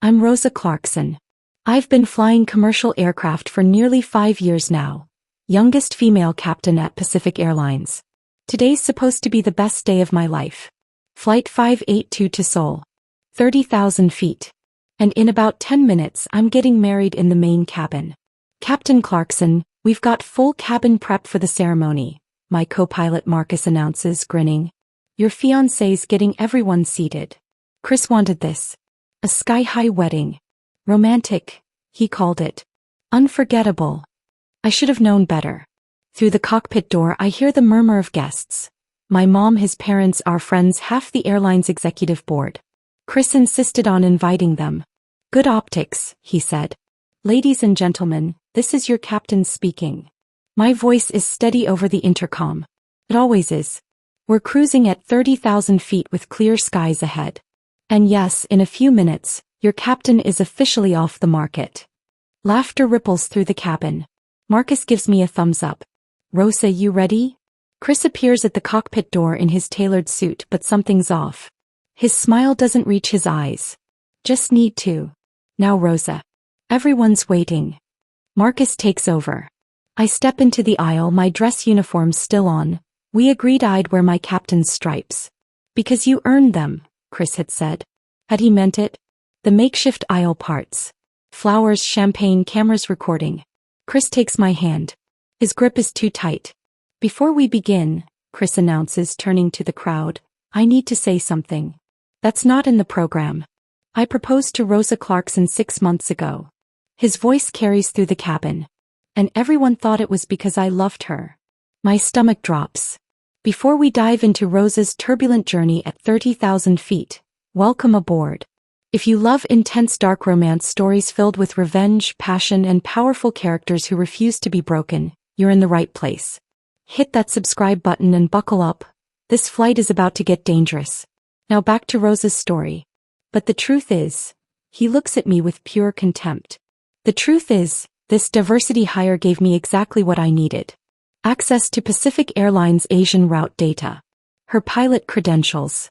I'm Rosa Clarkson. I've been flying commercial aircraft for nearly 5 years now. Youngest female captain at Pacific Airlines. Today's supposed to be the best day of my life. Flight 582 to Seoul. 30,000 feet. And in about 10 minutes I'm getting married in the main cabin. Captain Clarkson, we've got full cabin prep for the ceremony, my co-pilot Marcus announces, grinning. Your fiancé's getting everyone seated. Chris wanted this. A sky-high wedding. Romantic, he called it. Unforgettable. I should have known better. Through the cockpit door I hear the murmur of guests. My mom, his parents, our friends, half the airline's executive board. Chris insisted on inviting them. Good optics, he said. Ladies and gentlemen, this is your captain speaking. My voice is steady over the intercom. It always is. We're cruising at 30,000 feet with clear skies ahead. And yes, in a few minutes, your captain is officially off the market. Laughter ripples through the cabin. Marcus gives me a thumbs up. Rosa, you ready? Chris appears at the cockpit door in his tailored suit, but something's off. His smile doesn't reach his eyes. Just need to. Now Rosa. Everyone's waiting. Marcus takes over. I step into the aisle, my dress uniform still on. We agreed I'd wear my captain's stripes. Because you earned them, Chris had said. Had he meant it? The makeshift aisle parts. Flowers, champagne, cameras recording. Chris takes my hand. His grip is too tight. Before we begin, Chris announces, turning to the crowd, I need to say something. That's not in the program. I proposed to Rosa Clarkson 6 months ago. His voice carries through the cabin. And everyone thought it was because I loved her. My stomach drops. Before we dive into Rosa's turbulent journey at 30,000 feet, welcome aboard. If you love intense dark romance stories filled with revenge, passion, and powerful characters who refuse to be broken, you're in the right place. Hit that subscribe button and buckle up. This flight is about to get dangerous. Now back to Rosa's story. But the truth is, he looks at me with pure contempt. The truth is, this diversity hire gave me exactly what I needed. Access to Pacific Airlines' Asian route data. Her pilot credentials.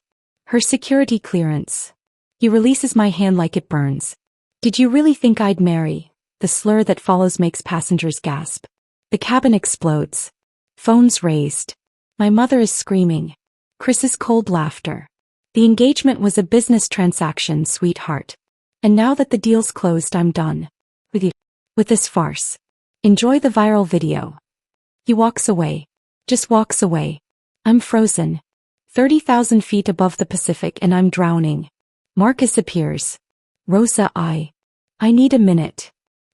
Her security clearance. He releases my hand like it burns. Did you really think I'd marry? The slur that follows makes passengers gasp. The cabin explodes. Phones raised. My mother is screaming. Chris's cold laughter. The engagement was a business transaction, sweetheart. And now that the deal's closed, I'm done. With this farce. Enjoy the viral video. He walks away. Just walks away. I'm frozen. 30,000 feet above the Pacific and I'm drowning. Marcus appears. Rosa, I need a minute.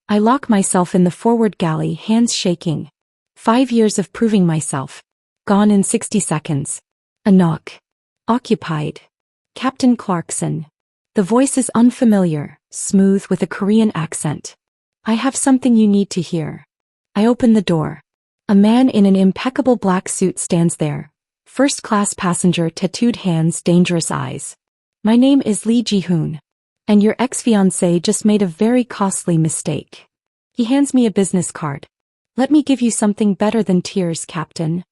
I lock myself in the forward galley, hands shaking. 5 years of proving myself. Gone in 60 seconds. A knock. Occupied. Captain Clarkson. The voice is unfamiliar, smooth with a Korean accent. I have something you need to hear. I open the door. A man in an impeccable black suit stands there. First-class passenger, tattooed hands, dangerous eyes. My name is Lee Ji-hoon. And your ex-fiancé just made a very costly mistake. He hands me a business card. Let me give you something better than tears, Captain.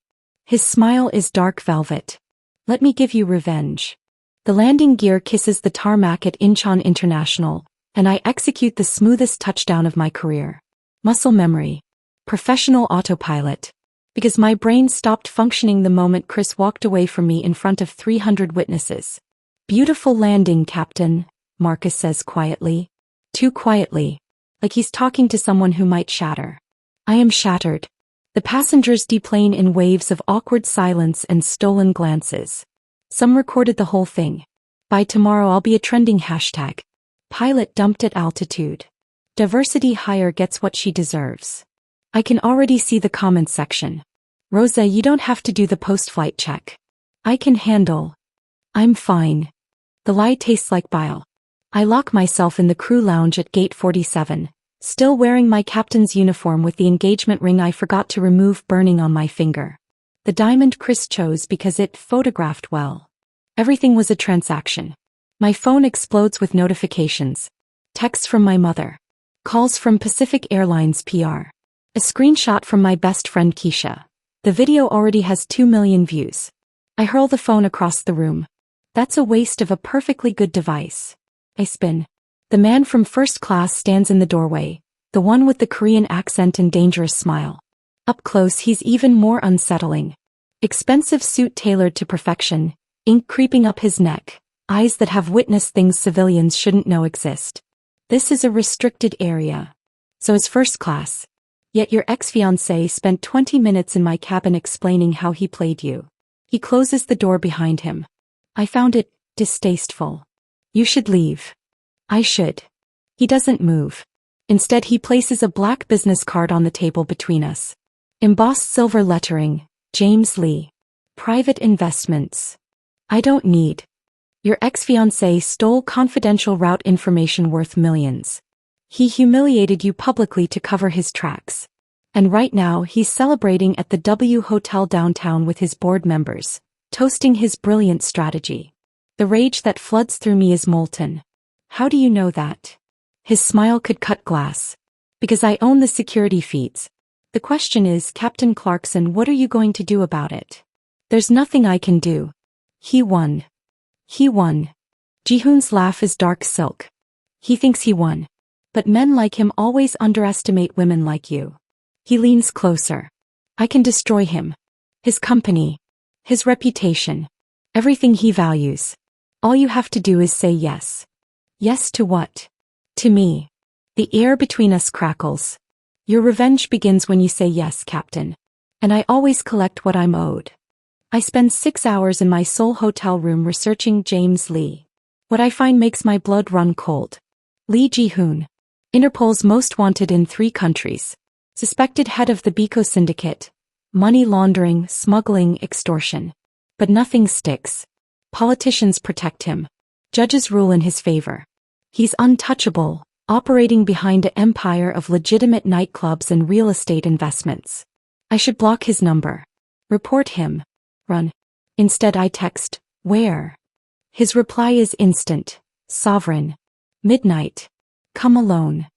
His smile is dark velvet. Let me give you revenge. The landing gear kisses the tarmac at Incheon International, and I execute the smoothest touchdown of my career. Muscle memory. Professional autopilot. Because my brain stopped functioning the moment Chris walked away from me in front of 300 witnesses. Beautiful landing, Captain, Marcus says quietly. Too quietly. Like he's talking to someone who might shatter. I am shattered. The passengers deplane in waves of awkward silence and stolen glances. Some recorded the whole thing. By tomorrow I'll be a trending hashtag. Pilot dumped at altitude. Diversity hire gets what she deserves. I can already see the comments section. Rosa, you don't have to do the post-flight check. I can handle. I'm fine. The lie tastes like bile. I lock myself in the crew lounge at gate 47, still wearing my captain's uniform with the engagement ring I forgot to remove burning on my finger. The diamond Chris chose because it photographed well. Everything was a transaction. My phone explodes with notifications. Texts from my mother. Calls from Pacific Airlines PR. A screenshot from my best friend Keisha. The video already has 2 million views. I hurl the phone across the room. That's a waste of a perfectly good device. I spin. The man from first class stands in the doorway, the one with the Korean accent and dangerous smile. Up close he's even more unsettling. Expensive suit tailored to perfection, ink creeping up his neck, eyes that have witnessed things civilians shouldn't know exist. This is a restricted area. So is first class. Yet your ex-fiancé spent 20 minutes in my cabin explaining how he played you. He closes the door behind him. I found it distasteful. You should leave. I should. He doesn't move. Instead he places a black business card on the table between us. Embossed silver lettering, James Lee. Private investments. I don't need. Your ex-fiancé stole confidential route information worth millions. He humiliated you publicly to cover his tracks. And right now he's celebrating at the W Hotel downtown with his board members, toasting his brilliant strategy. The rage that floods through me is molten. How do you know that? His smile could cut glass. Because I own the security feeds. The question is, Captain Clarkson, what are you going to do about it? There's nothing I can do. He won. He won. Ji-hoon's laugh is dark silk. He thinks he won. But men like him always underestimate women like you. He leans closer. I can destroy him. His company. His reputation. Everything he values. All you have to do is say yes. Yes to what? To me. The air between us crackles. Your revenge begins when you say yes, Captain. And I always collect what I'm owed. I spend 6 hours in my Seoul hotel room researching James Lee. What I find makes my blood run cold. Lee Ji-hoon. Interpol's most wanted in 3 countries. Suspected head of the Biko syndicate. Money laundering, smuggling, extortion. But nothing sticks. Politicians protect him. Judges rule in his favor. He's untouchable, operating behind an empire of legitimate nightclubs and real estate investments. I should block his number. Report him. Run. Instead I text, where? His reply is instant. Sovereign. Midnight. Come alone.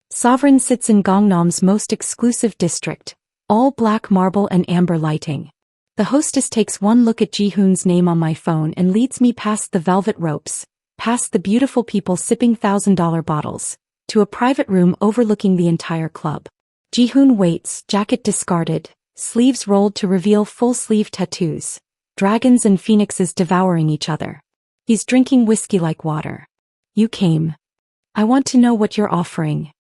Sovereign sits in Gangnam's most exclusive district, all black marble and amber lighting. The hostess takes one look at Ji-hoon's name on my phone and leads me past the velvet ropes, past the beautiful people sipping $1,000 bottles, to a private room overlooking the entire club. Ji-hoon waits, jacket discarded, sleeves rolled to reveal full-sleeve tattoos, dragons and phoenixes devouring each other. He's drinking whiskey like water. You came. I want to know what you're offering.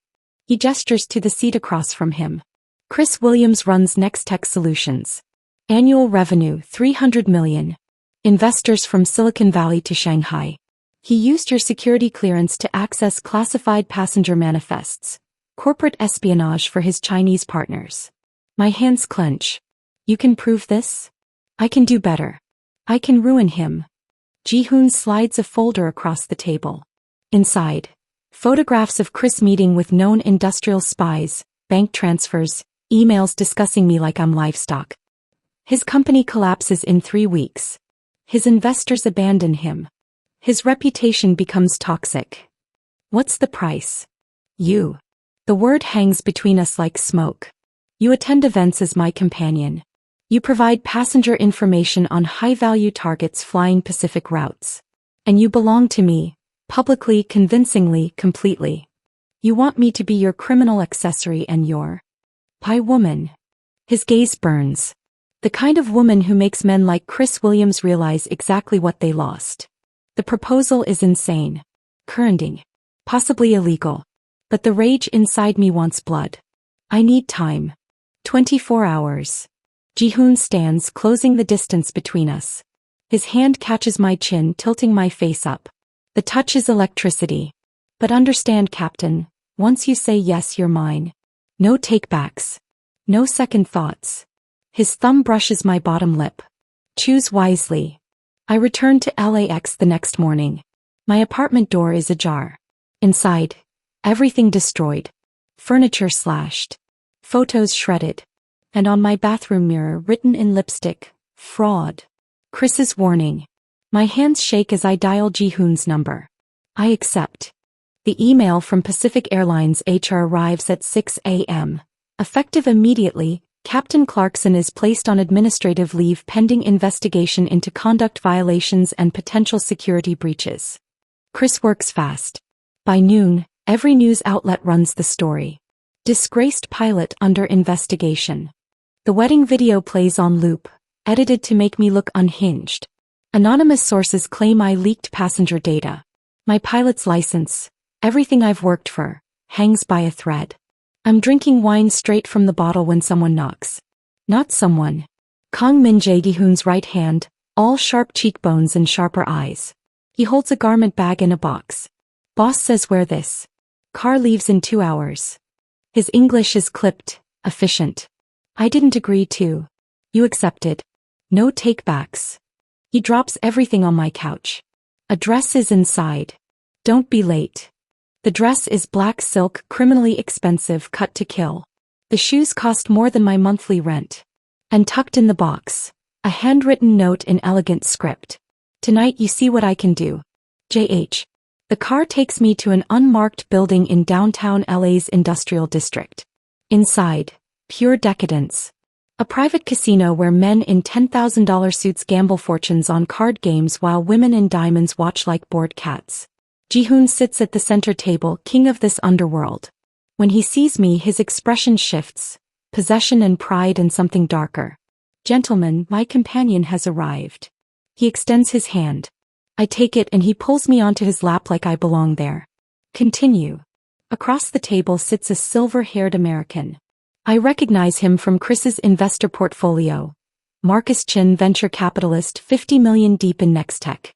He gestures to the seat across from him. Chris Williams runs Next Tech Solutions. Annual revenue $300 million. Investors from Silicon Valley to Shanghai. He used your security clearance to access classified passenger manifests, corporate espionage for his Chinese partners. My hands clench. You can prove this? I can do better. I can ruin him. Ji-hoon slides a folder across the table. Inside, photographs of Chris meeting with known industrial spies, bank transfers, emails discussing me like I'm livestock. His company collapses in 3 weeks. His investors abandon him. His reputation becomes toxic. What's the price? You. The word hangs between us like smoke. You attend events as my companion. You provide passenger information on high-value targets flying Pacific routes. And you belong to me, publicly, convincingly, completely. You want me to be your criminal accessory and your pie woman. His gaze burns. The kind of woman who makes men like Chris Williams realize exactly what they lost. The proposal is insane. Currending. Possibly illegal. But the rage inside me wants blood. I need time. 24 hours. Ji-hoon stands, closing the distance between us. His hand catches my chin, tilting my face up. The touch is electricity. But understand, Captain, once you say yes, you're mine. No takebacks. No second thoughts. His thumb brushes my bottom lip. Choose wisely. I return to LAX the next morning. My apartment door is ajar. Inside, everything destroyed. Furniture slashed. Photos shredded. And on my bathroom mirror written in lipstick, fraud. Chris's warning. My hands shake as I dial Ji-hoon's number. I accept. The email from Pacific Airlines HR arrives at 6 a.m. Effective immediately, Captain Clarkson is placed on administrative leave pending investigation into conduct violations and potential security breaches. Chris works fast. By noon, every news outlet runs the story. Disgraced pilot under investigation. The wedding video plays on loop, edited to make me look unhinged. Anonymous sources claim I leaked passenger data. My pilot's license, everything I've worked for, hangs by a thread. I'm drinking wine straight from the bottle when someone knocks. Not someone. Kang Min-jae Gi-hoon's right hand, all sharp cheekbones and sharper eyes. He holds a garment bag in a box. Boss says wear this. Car leaves in 2 hours. His English is clipped, efficient. I didn't agree to. You accepted. No takebacks. He drops everything on my couch. A dress is inside. Don't be late. The dress is black silk, criminally expensive, cut to kill. The shoes cost more than my monthly rent. And tucked in the box, a handwritten note in elegant script. Tonight you see what I can do. JH. The car takes me to an unmarked building in downtown LA's industrial district. Inside, pure decadence. A private casino where men in $10,000 suits gamble fortunes on card games while women in diamonds watch like bored cats. Ji-hoon sits at the center table, king of this underworld. When he sees me, his expression shifts. Possession and pride and something darker. Gentlemen, my companion has arrived. He extends his hand. I take it and he pulls me onto his lap like I belong there. Continue. Across the table sits a silver-haired American. I recognize him from Chris's investor portfolio. Marcus Chin, venture capitalist, 50 million deep in Nextech.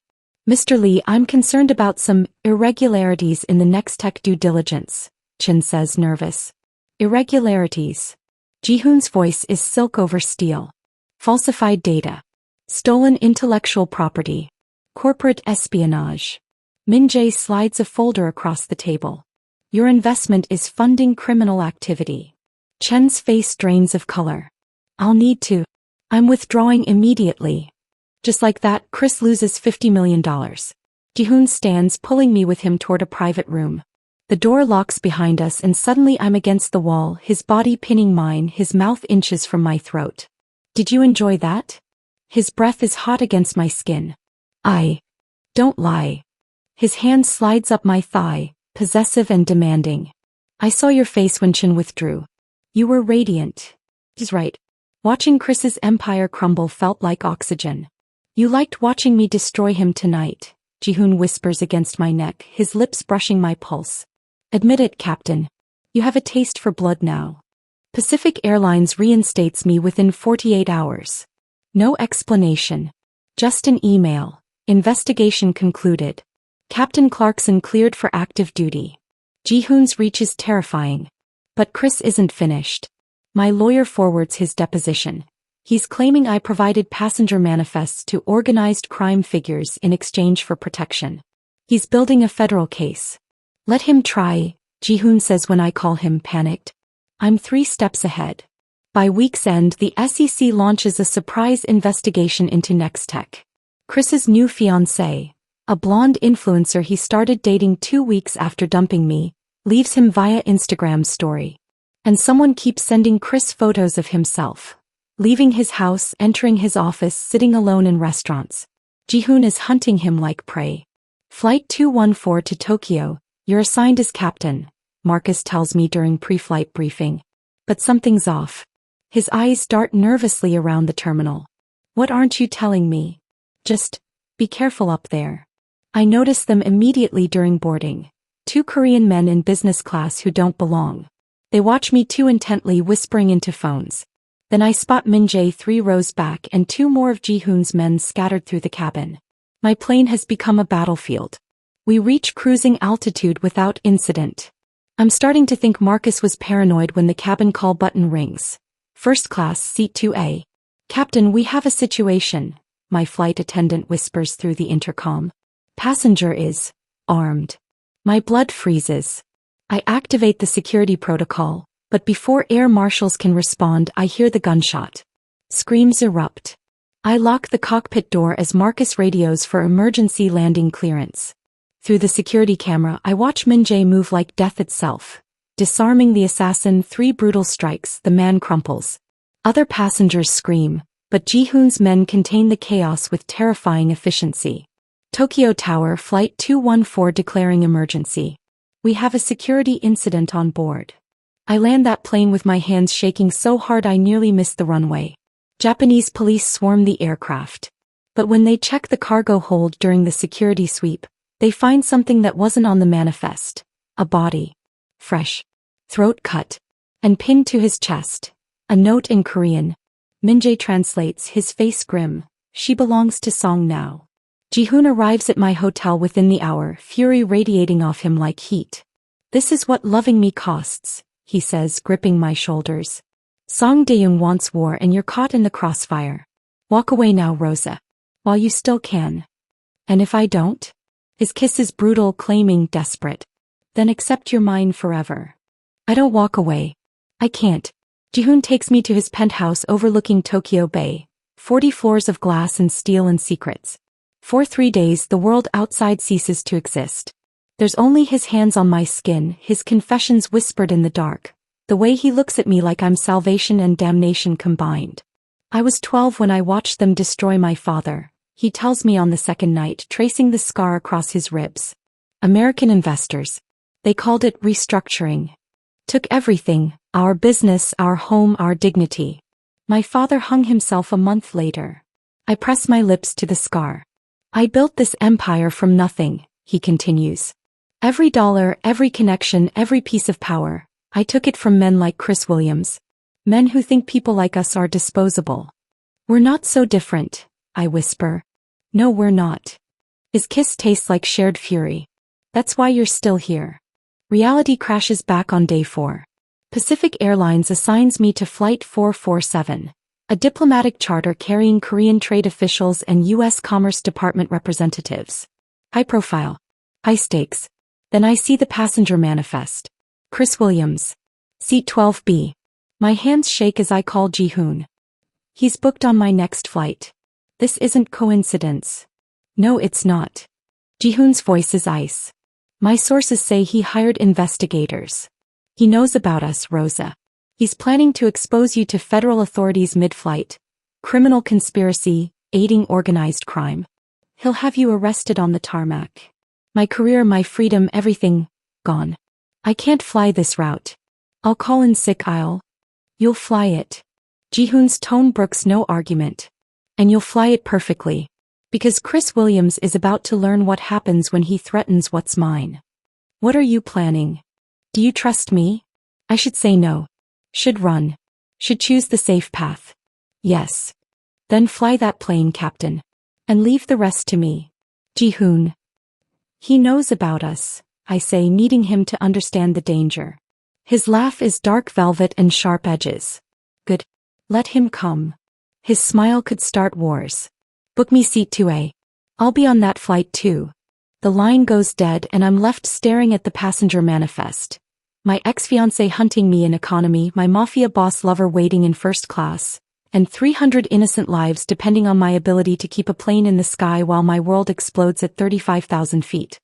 Mr. Lee, I'm concerned about some irregularities in the Nextech due diligence, Chin says, nervous. Irregularities. Ji-hoon's voice is silk over steel. Falsified data. Stolen intellectual property. Corporate espionage. Min-jae slides a folder across the table. Your investment is funding criminal activity. Chen's face drains of color. I'll need to. I'm withdrawing immediately. Just like that, Chris loses $50 million. Ji-hoon stands, pulling me with him toward a private room. The door locks behind us and suddenly I'm against the wall, his body pinning mine, his mouth inches from my throat. Did you enjoy that? His breath is hot against my skin. Don't lie. His hand slides up my thigh, possessive and demanding. I saw your face when Chin withdrew. You were radiant. He's right. Watching Chris's empire crumble felt like oxygen. You liked watching me destroy him tonight, Ji-hoon whispers against my neck, his lips brushing my pulse. Admit it, Captain. You have a taste for blood now. Pacific Airlines reinstates me within 48 hours. No explanation. Just an email. Investigation concluded. Captain Clarkson cleared for active duty. Ji-hoon's reach is terrifying. But Chris isn't finished. My lawyer forwards his deposition. He's claiming I provided passenger manifests to organized crime figures in exchange for protection. He's building a federal case. Let him try, Ji-hoon says when I call him, panicked. I'm 3 steps ahead. By week's end, the SEC launches a surprise investigation into Nextech. Chris's new fiancée, a blonde influencer he started dating 2 weeks after dumping me, leaves him via Instagram story. And someone keeps sending Chris photos of himself. Leaving his house, entering his office, sitting alone in restaurants. Ji-hoon is hunting him like prey. Flight 214 to Tokyo, you're assigned as captain, Marcus tells me during pre-flight briefing. But something's off. His eyes dart nervously around the terminal. What aren't you telling me? Just, be careful up there. I notice them immediately during boarding. 2 Korean men in business class who don't belong. They watch me too intently, whispering into phones. Then I spot Min-jae 3 rows back and 2 more of Ji-hoon's men scattered through the cabin. My plane has become a battlefield. We reach cruising altitude without incident. I'm starting to think Marcus was paranoid when the cabin call button rings. First class, seat 2A. Captain, we have a situation, my flight attendant whispers through the intercom. Passenger is armed. My blood freezes. I activate the security protocol. But before air marshals can respond, I hear the gunshot. Screams erupt. I lock the cockpit door as Marcus radios for emergency landing clearance. Through the security camera, I watch Min-jae move like death itself. Disarming the assassin, 3 brutal strikes, the man crumples. Other passengers scream, but Ji-hoon's men contain the chaos with terrifying efficiency. Tokyo Tower, Flight 214 declaring emergency. We have a security incident on board. I land that plane with my hands shaking so hard I nearly missed the runway. Japanese police swarm the aircraft. But when they check the cargo hold during the security sweep, they find something that wasn't on the manifest. A body. Fresh. Throat cut. And pinned to his chest. A note in Korean. Min-jae translates, his face grim. She belongs to Song now. Ji-hoon arrives at my hotel within the hour, fury radiating off him like heat. This is what loving me costs, he says, gripping my shoulders. Song Dae-young wants war and you're caught in the crossfire. Walk away now, Rosa. While you still can. And if I don't? His kiss is brutal, claiming, desperate. Then accept you're mine forever. I don't walk away. I can't. Ji-hoon takes me to his penthouse overlooking Tokyo Bay. 40 floors of glass and steel and secrets. For 3 days the world outside ceases to exist. There's only his hands on my skin, his confessions whispered in the dark. The way he looks at me like I'm salvation and damnation combined. I was 12 when I watched them destroy my father, he tells me on the second night, tracing the scar across his ribs. American investors. They called it restructuring. Took everything, our business, our home, our dignity. My father hung himself a month later. I press my lips to the scar. I built this empire from nothing, he continues. Every dollar, every connection, every piece of power, I took it from men like Chris Williams. Men who think people like us are disposable. We're not so different, I whisper. No, we're not. His kiss tastes like shared fury. That's why you're still here. Reality crashes back on day 4. Pacific Airlines assigns me to Flight 447, a diplomatic charter carrying Korean trade officials and U.S. Commerce Department representatives. High profile. High stakes. Then I see the passenger manifest. Chris Williams. Seat 12B. My hands shake as I call Ji-hoon. He's booked on my next flight. This isn't coincidence. No, it's not. Ji-hoon's voice is ice. My sources say he hired investigators. He knows about us, Rosa. He's planning to expose you to federal authorities mid-flight. Criminal conspiracy, aiding organized crime. He'll have you arrested on the tarmac. My career, my freedom, everything, gone. I can't fly this route. I'll call in sick. You'll fly it. Ji-hoon's tone brooks no argument. And you'll fly it perfectly. Because Chris Williams is about to learn what happens when he threatens what's mine. What are you planning? Do you trust me? I should say no. Should run. Should choose the safe path. Yes. Then fly that plane, Captain. And leave the rest to me. Ji-hoon. He knows about us, I say, needing him to understand the danger. His laugh is dark velvet and sharp edges. Good. Let him come. His smile could start wars. Book me seat 2A. I'll be on that flight too. The line goes dead and I'm left staring at the passenger manifest. My ex-fiancé hunting me in economy, my Mafia boss lover waiting in first class, and 300 innocent lives depending on my ability to keep a plane in the sky while my world explodes at 35,000 feet.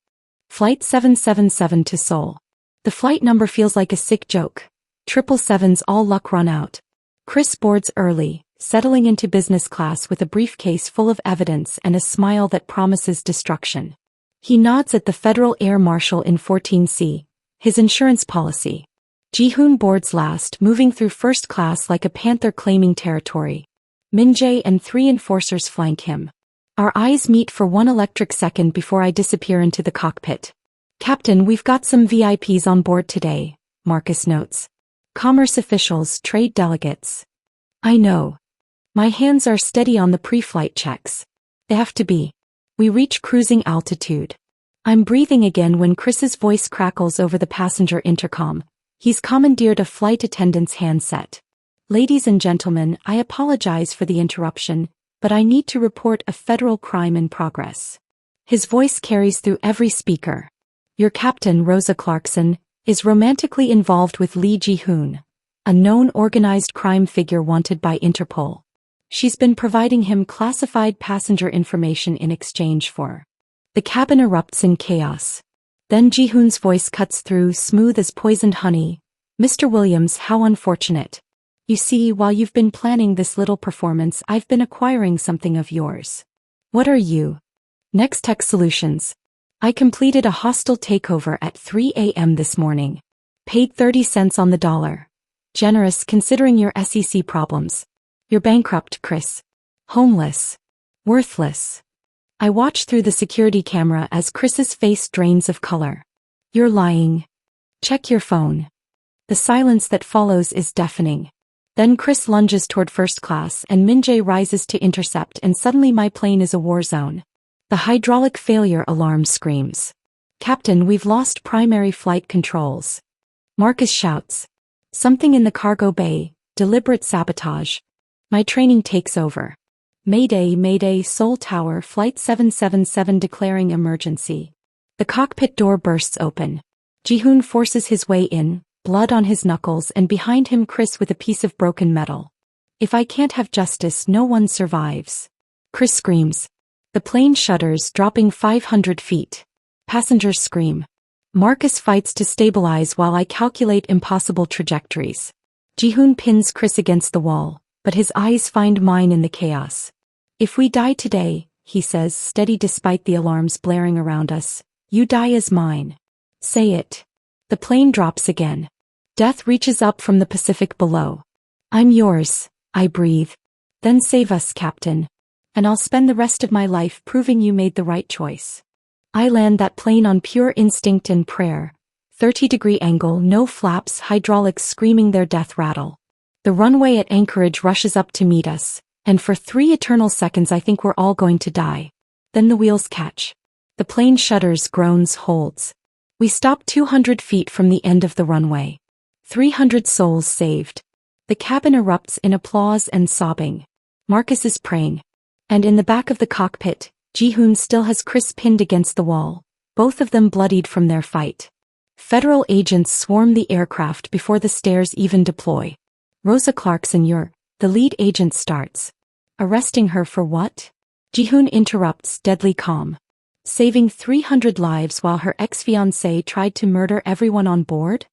Flight 777 to Seoul. The flight number feels like a sick joke. 777's all luck run out. Chris boards early, settling into business class with a briefcase full of evidence and a smile that promises destruction. He nods at the Federal Air Marshal in 14C, his insurance policy. Ji-hoon boards last, moving through first class like a panther claiming territory. Min-jae and 3 enforcers flank him. Our eyes meet for 1 electric second before I disappear into the cockpit. Captain, we've got some VIPs on board today, Marcus notes. Commerce officials, trade delegates. I know. My hands are steady on the pre-flight checks. They have to be. We reach cruising altitude. I'm breathing again when Chris's voice crackles over the passenger intercom. He's commandeered a flight attendant's handset. Ladies and gentlemen, I apologize for the interruption, but I need to report a federal crime in progress. His voice carries through every speaker. Your captain, Rosa Clarkson, is romantically involved with Lee Ji-hoon, a known organized crime figure wanted by Interpol. She's been providing him classified passenger information in exchange for. The cabin erupts in chaos. Then Ji-hoon's voice cuts through, smooth as poisoned honey. Mr. Williams, how unfortunate. You see, while you've been planning this little performance, I've been acquiring something of yours. What are you? Next Tech Solutions. I completed a hostile takeover at 3 a.m. this morning. Paid 30 cents on the dollar. Generous considering your SEC problems. You're bankrupt, Chris. Homeless. Worthless. I watch through the security camera as Chris's face drains of color. You're lying. Check your phone. The silence that follows is deafening. Then Chris lunges toward first class and Min-jae rises to intercept, and suddenly my plane is a war zone. The hydraulic failure alarm screams. Captain, we've lost primary flight controls. Marcus shouts. Something in the cargo bay, deliberate sabotage. My training takes over. Mayday, Mayday, Seoul Tower, Flight 777 declaring emergency. The cockpit door bursts open. Ji-hoon forces his way in, blood on his knuckles, and behind him Chris with a piece of broken metal. If I can't have justice, no one survives. Chris screams. The plane shudders, dropping 500 feet. Passengers scream. Marcus fights to stabilize while I calculate impossible trajectories. Ji-hoon pins Chris against the wall, but his eyes find mine in the chaos. If we die today, he says, steady despite the alarms blaring around us, you die as mine. Say it. The plane drops again. Death reaches up from the Pacific below. I'm yours, I breathe. Then save us, Captain. And I'll spend the rest of my life proving you made the right choice. I land that plane on pure instinct and prayer. 30-degree angle, no flaps, hydraulics screaming their death rattle. The runway at Anchorage rushes up to meet us, and for 3 eternal seconds I think we're all going to die. Then the wheels catch. The plane shudders, groans, holds. We stop 200 feet from the end of the runway. 300 souls saved. The cabin erupts in applause and sobbing. Marcus is praying. And in the back of the cockpit, Ji-hoon still has Chris pinned against the wall, both of them bloodied from their fight. Federal agents swarm the aircraft before the stairs even deploy. Rosa Clarkson, the lead agent starts. Arresting her for what? Ji-hoon interrupts, deadly calm. Saving 300 lives while her ex-fiancé tried to murder everyone on board?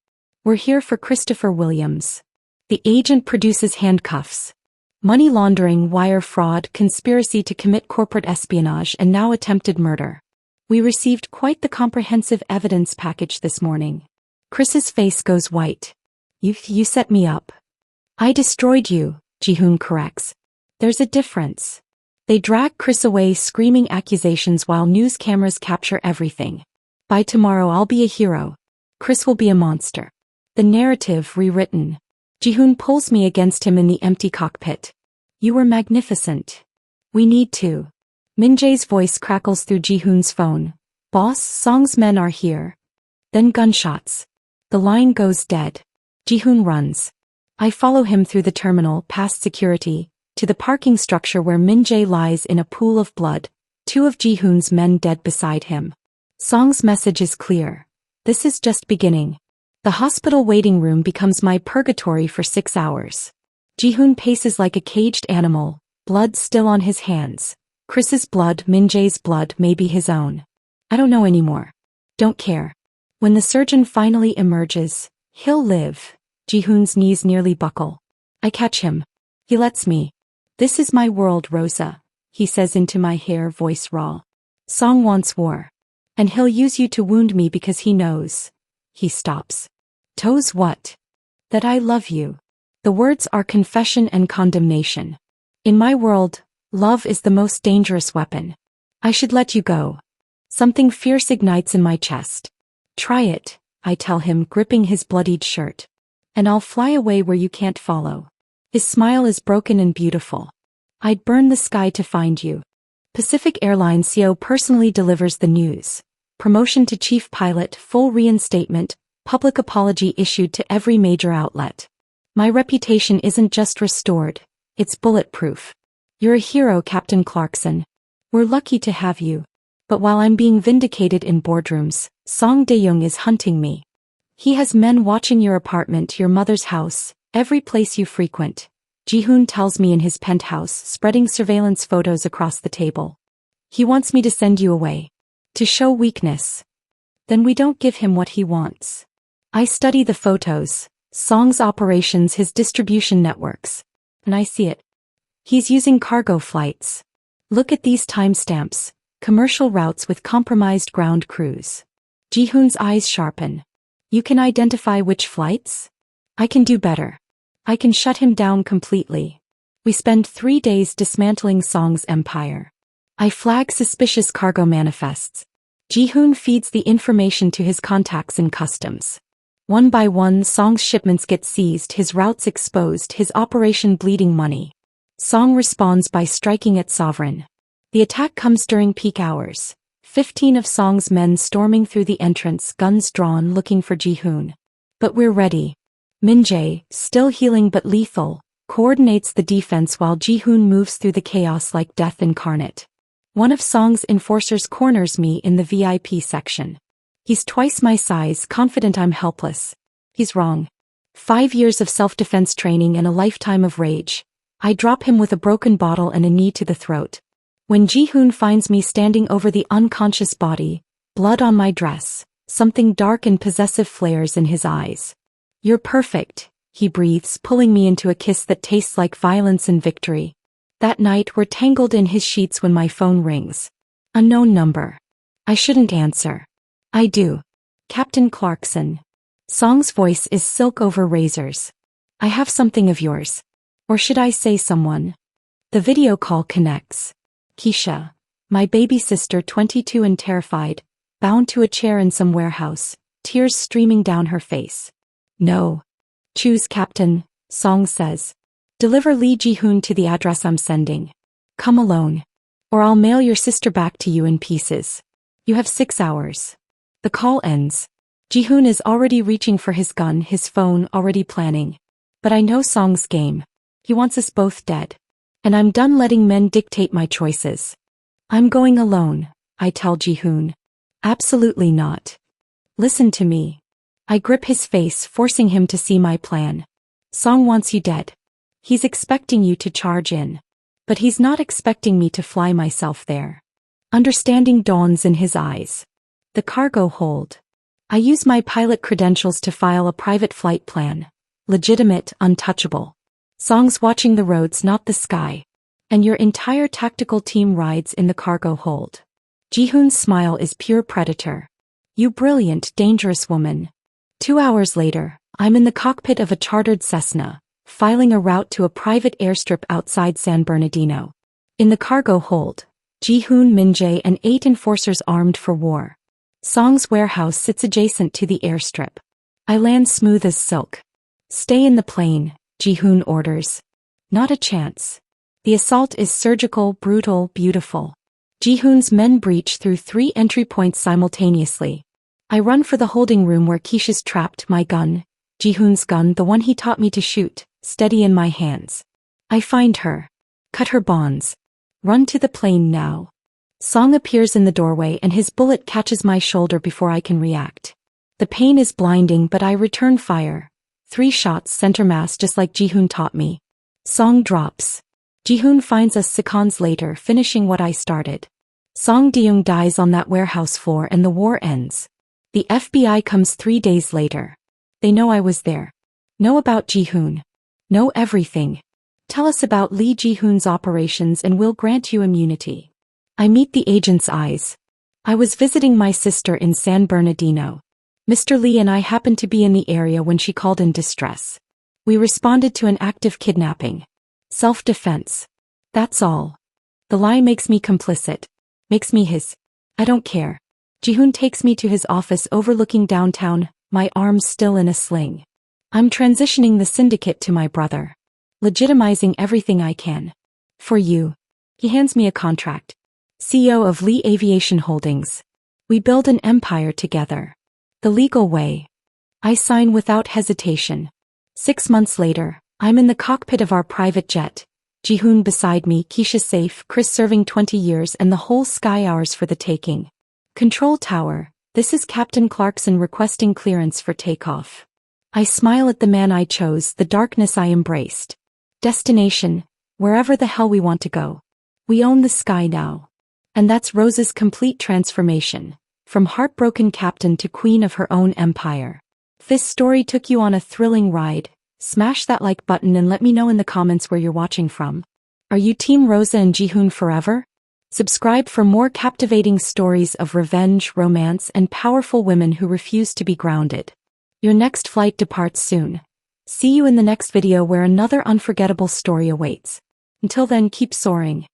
We're here for Christopher Williams. The agent produces handcuffs. Money laundering, wire fraud, conspiracy to commit corporate espionage, and now attempted murder. We received quite the comprehensive evidence package this morning. Chris's face goes white. You set me up. I destroyed you, Ji-hoon corrects. There's a difference. They drag Chris away screaming accusations while news cameras capture everything. By tomorrow I'll be a hero. Chris will be a monster. The narrative rewritten. Ji-hoon pulls me against him in the empty cockpit. You were magnificent. We need to. Min-jae's voice crackles through Ji-hoon's phone. Boss, Song's men are here. Then gunshots. The line goes dead. Ji-hoon runs. I follow him through the terminal, past security, to the parking structure where Min-jae lies in a pool of blood, 2 of Ji-hoon's men dead beside him. Song's message is clear. This is just beginning. The hospital waiting room becomes my purgatory for 6 hours. Ji-hoon paces like a caged animal, blood still on his hands. Chris's blood, Min-jae's blood, may be his own. I don't know anymore. Don't care. When the surgeon finally emerges, he'll live. Ji-hoon's knees nearly buckle. I catch him. He lets me. This is my world, Rosa, he says into my hair, voice raw. Song wants war. And he'll use you to wound me because he knows. He stops. Toes what? That I love you. The words are confession and condemnation. In my world, love is the most dangerous weapon. I should let you go. Something fierce ignites in my chest. Try it, I tell him, gripping his bloodied shirt. And I'll fly away where you can't follow. His smile is broken and beautiful. I'd burn the sky to find you. Pacific Airlines CEO personally delivers the news. Promotion to chief pilot, full reinstatement, public apology issued to every major outlet. My reputation isn't just restored, it's bulletproof. You're a hero, Captain Clarkson. We're lucky to have you. But while I'm being vindicated in boardrooms, Song Dae-young is hunting me. He has men watching your apartment, your mother's house, every place you frequent. Ji-hoon tells me in his penthouse, spreading surveillance photos across the table. He wants me to send you away. To show weakness. Then we don't give him what he wants. I study the photos, Song's operations, his distribution networks. And I see it. He's using cargo flights. Look at these timestamps. Commercial routes with compromised ground crews. Ji-hoon's eyes sharpen. You can identify which flights? I can do better. I can shut him down completely. We spend 3 days dismantling Song's empire. I flag suspicious cargo manifests. Ji-hoon feeds the information to his contacts in customs. One by one, Song's shipments get seized, his routes exposed, his operation bleeding money. Song responds by striking at Sovereign. The attack comes during peak hours. 15 of Song's men storming through the entrance, guns drawn, looking for Ji-hoon. But we're ready. Min-jae, still healing but lethal, coordinates the defense while Ji-hoon moves through the chaos like death incarnate. One of Song's enforcers corners me in the VIP section. He's twice my size, confident I'm helpless. He's wrong. 5 years of self-defense training and a lifetime of rage. I drop him with a broken bottle and a knee to the throat. When Ji-hoon finds me standing over the unconscious body, blood on my dress, something dark and possessive flares in his eyes. You're perfect, he breathes, pulling me into a kiss that tastes like violence and victory. That night we're tangled in his sheets when my phone rings. Unknown number. I shouldn't answer. I do. Captain Clarkson. Song's voice is silk over razors. I have something of yours. Or should I say someone? The video call connects. Keisha, my baby sister, 22 and terrified, bound to a chair in some warehouse, tears streaming down her face. No. Choose Captain, Song says. Deliver Lee Ji-hoon to the address I'm sending. Come alone. Or I'll mail your sister back to you in pieces. You have 6 hours. The call ends. Ji-hoon is already reaching for his gun, his phone already planning. But I know Song's game. He wants us both dead. And I'm done letting men dictate my choices. I'm going alone, I tell Ji-hoon. Absolutely not. Listen to me. I grip his face, forcing him to see my plan. Song wants you dead. He's expecting you to charge in. But he's not expecting me to fly myself there. Understanding dawns in his eyes. The cargo hold. I use my pilot credentials to file a private flight plan. Legitimate, untouchable. Song's watching the roads, not the sky. And your entire tactical team rides in the cargo hold. Ji-hoon's smile is pure predator. You brilliant, dangerous woman. 2 hours later, I'm in the cockpit of a chartered Cessna, filing a route to a private airstrip outside San Bernardino. In the cargo hold, Ji-hoon, Min-jae, and 8 enforcers armed for war. Song's warehouse sits adjacent to the airstrip. I land smooth as silk. Stay in the plane, Ji-hoon orders. Not a chance. The assault is surgical, brutal, beautiful. Ji-hoon's men breach through 3 entry points simultaneously. I run for the holding room where Keisha's trapped, my gun, Ji-hoon's gun, the one he taught me to shoot, steady in my hands. I find her. Cut her bonds. Run to the plane now. Song appears in the doorway and his bullet catches my shoulder before I can react. The pain is blinding but I return fire. 3 shots center mass just like Ji-hoon taught me. Song drops. Ji-hoon finds us seconds later, finishing what I started. Song Deung dies on that warehouse floor and the war ends. The FBI comes 3 days later. They know I was there. Know about Ji-hoon. Know everything. Tell us about Lee Ji-hoon's operations and we'll grant you immunity. I meet the agent's eyes. I was visiting my sister in San Bernardino. Mr. Lee and I happened to be in the area when she called in distress. We responded to an active kidnapping. Self-defense. That's all. The lie makes me complicit. Makes me his. I don't care. Ji-hoon takes me to his office overlooking downtown, my arms still in a sling. I'm transitioning the syndicate to my brother. Legitimizing everything I can. For you. He hands me a contract. CEO of Lee Aviation Holdings. We build an empire together. The legal way. I sign without hesitation. 6 months later, I'm in the cockpit of our private jet. Ji-hoon beside me, Keisha safe, Chris serving 20 years and the whole sky ours for the taking. Control tower, this is Captain Clarkson requesting clearance for takeoff. I smile at the man I chose, the darkness I embraced. Destination, wherever the hell we want to go. We own the sky now. And that's Rose's complete transformation, from heartbroken captain to queen of her own empire. If this story took you on a thrilling ride, smash that like button and let me know in the comments where you're watching from. Are you Team Rosa and Ji-hoon forever? Subscribe for more captivating stories of revenge, romance, and powerful women who refuse to be grounded. Your next flight departs soon. See you in the next video where another unforgettable story awaits. Until then, keep soaring.